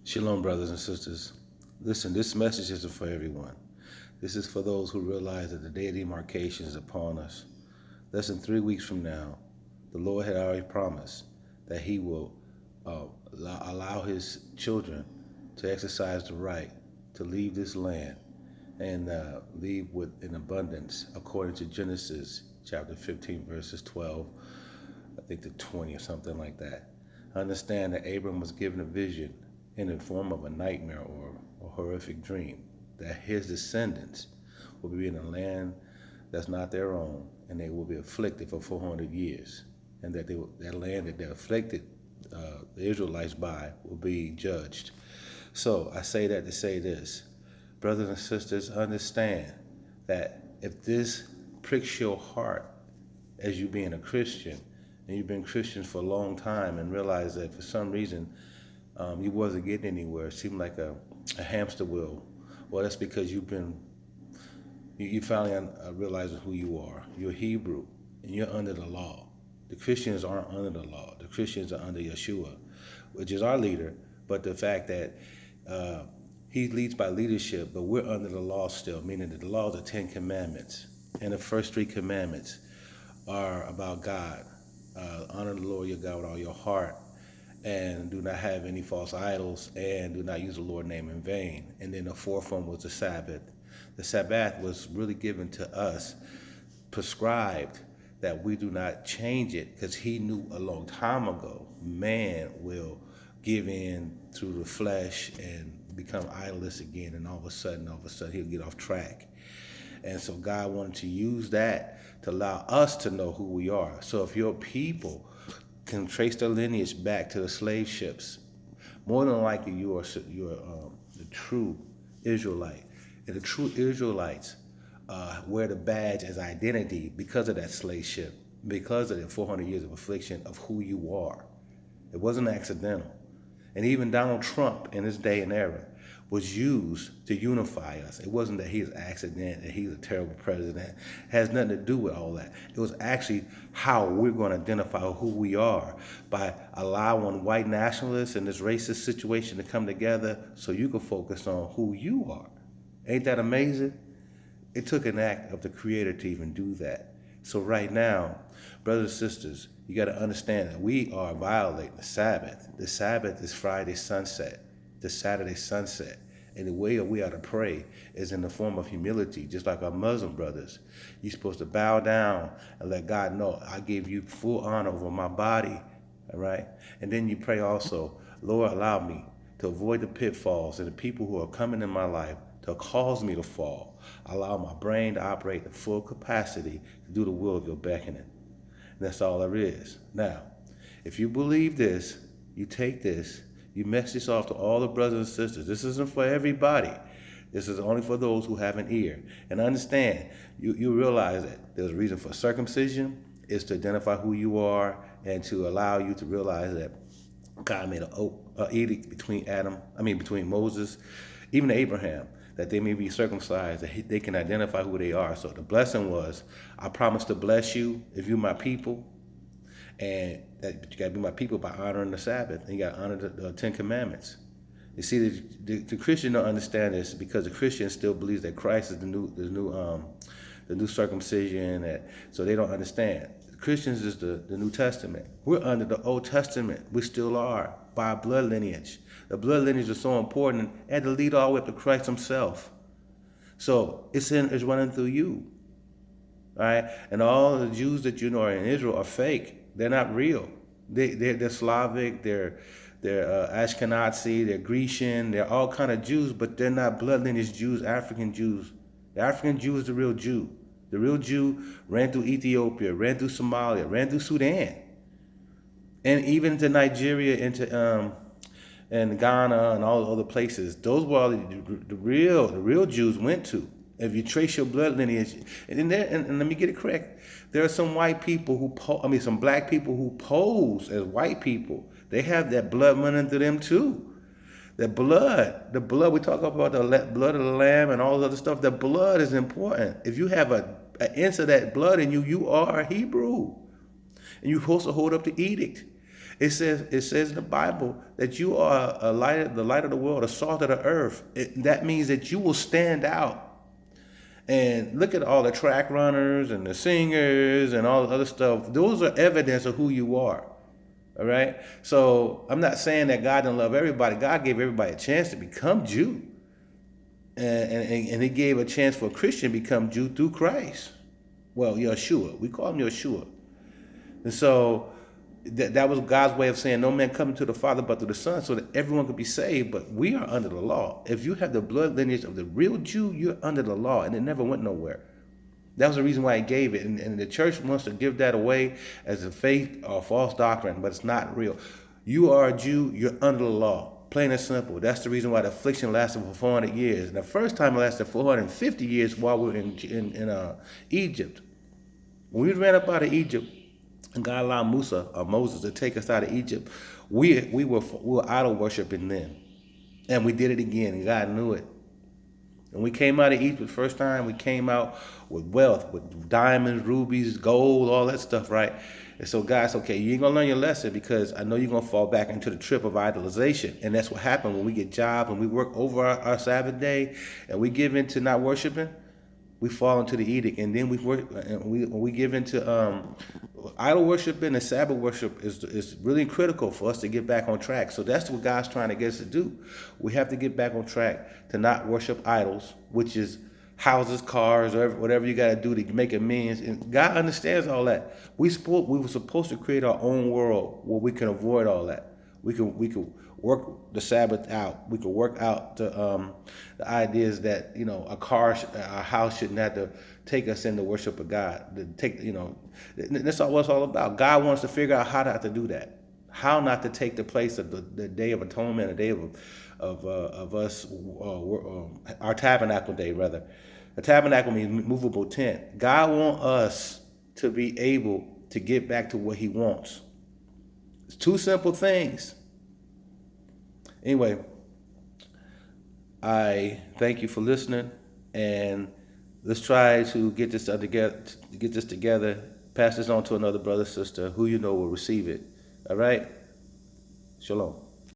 Shalom, brothers and sisters. Listen, this message isn't for everyone. This is for those who realize that the day of demarcation is upon us. Less than 3 weeks from now, the Lord had already promised that He will allow His children to exercise the right to leave this land and leave with an abundance, according to Genesis chapter 15, verses 12, I think to 20 or something like that. Understand that Abram was given a vision in the form of a nightmare or a horrific dream, that his descendants will be in a land that's not their own, and they will be afflicted for 400 years, and that that land that they're afflicted, the Israelites by, will be judged. So I say that to say this, brothers and sisters, understand that if this pricks your heart as you being a Christian, and you've been Christians for a long time, and realize that for some reason you wasn't getting anywhere. It seemed like a hamster wheel. Well, that's because you finally realizing who you are. You're Hebrew, and you're under the law. The Christians aren't under the law. The Christians are under Yeshua, which is our leader. But the fact that he leads by leadership, but we're under the law still, meaning that the law is the 10 Commandments. And the first 3 commandments are about God. Honor the Lord your God with all your heart, and do not have any false idols, and do not use the Lord's name in vain. And then the 4th one was the Sabbath. The Sabbath was really given to us, prescribed that we do not change it, because he knew a long time ago man will give in through the flesh and become idolous again, and all of a sudden he'll get off track. And so God wanted to use that to allow us to know who we are. So if your people can trace their lineage back to the slave ships, more than likely you're the true Israelite. And the true Israelites wear the badge as identity because of that slave ship, because of the 400 years of affliction of who you are. It wasn't accidental. And even Donald Trump in his day and era was used to unify us. It wasn't that he's an accident, that he's a terrible president. It has nothing to do with all that. It was actually how we're going to identify who we are, by allowing white nationalists in this racist situation to come together so you can focus on who you are. Ain't that amazing? It took an act of the Creator to even do that. So right now, brothers and sisters, you got to understand that we are violating the Sabbath. The Sabbath is Friday sunset, the Saturday sunset. And the way we ought to pray is in the form of humility, just like our Muslim brothers. You're supposed to bow down and let God know, I give you full honor over my body, all right? And then you pray also, Lord, allow me to avoid the pitfalls and the people who are coming in my life to cause me to fall. Allow my brain to operate at full capacity to do the will of your beckoning. And that's all there is. Now, if you believe this, you take this, you mess this off to all the brothers and sisters. This isn't for everybody. This is only for those who have an ear. And understand, you realize that there's a reason for circumcision, is to identify who you are and to allow you to realize that God made an edict between Moses, even Abraham, that they may be circumcised, that they can identify who they are. So the blessing was, I promise to bless you if you're my people, and that you got to be my people by honoring the Sabbath, and you got to honor the 10 Commandments. You see, the Christian don't understand this because the Christian still believes that Christ is the new circumcision, so they don't understand. The Christians is the New Testament. We're under the Old Testament. We still are, by our blood lineage. The blood lineage is so important, it had to lead all the way up to Christ himself. So it's running through you. All right? And all the Jews that you know are in Israel are fake. They're not real. They're Slavic, they're Ashkenazi, they're Grecian, they're all kind of Jews, but they're not blood lineage Jews, African Jews. The African Jew is the real Jew. The real Jew ran through Ethiopia, ran through Somalia, ran through Sudan, and even to Nigeria, and Ghana and all the other places. Those were all the real Jews went to. If you trace your blood lineage, and let me get it correct, there are some white people some black people who pose as white people. They have that blood running through them too. The blood, we talk about the blood of the lamb and all the other stuff. The blood is important. If you have an inch of that blood in you, you are a Hebrew. And you're supposed to hold up the edict. It says in the Bible that you are the light of the world, the salt of the earth. That means that you will stand out. And look at all the track runners and the singers and all the other stuff. Those are evidence of who you are. All right. So I'm not saying that God didn't love everybody. God gave everybody a chance to become Jew, and He gave a chance for a Christian to become Jew through Christ. Well, Yeshua. We call him Yeshua. And so that was God's way of saying no man coming to the Father but through the Son, so that everyone could be saved. But we are under the law. If you have the blood lineage of the real Jew, you're under the law, and it never went nowhere. That was the reason why He gave it. And the church wants to give that away as a faith or false doctrine, but it's not real. You are a Jew, you're under the law. Plain and simple. That's the reason why the affliction lasted for 400 years. And the first time it lasted 450 years while we were in Egypt. When we ran up out of Egypt, and God allowed Moses to take us out of Egypt, we were idol worshiping then. And we did it again, and God knew it. When we came out of Egypt the first time, we came out with wealth, with diamonds, rubies, gold, all that stuff, right? And so God said, okay, you ain't going to learn your lesson because I know you're going to fall back into the trip of idolization. And that's what happened when we get jobs and we work over our Sabbath day and we give into not worshiping. We fall into the edict, and then when we give into idol worship and Sabbath worship is really critical for us to get back on track. So that's what God's trying to get us to do. We have to get back on track to not worship idols, which is houses, cars, or whatever you got to do to make amends. And God understands all that. We were supposed to create our own world where we can avoid all that. We could work the Sabbath out. We could work out the ideas that a house shouldn't have to take us into worship of God. That's all what it's all about. God wants to figure out how not to do that, how not to take the place of the Day of Atonement, a day of us, our tabernacle day rather. A tabernacle means movable tent. God wants us to be able to get back to what He wants. It's two simple things. Anyway, I thank you for listening, and let's try to get this together, pass this on to another brother, sister who you know will receive it. All right? Shalom.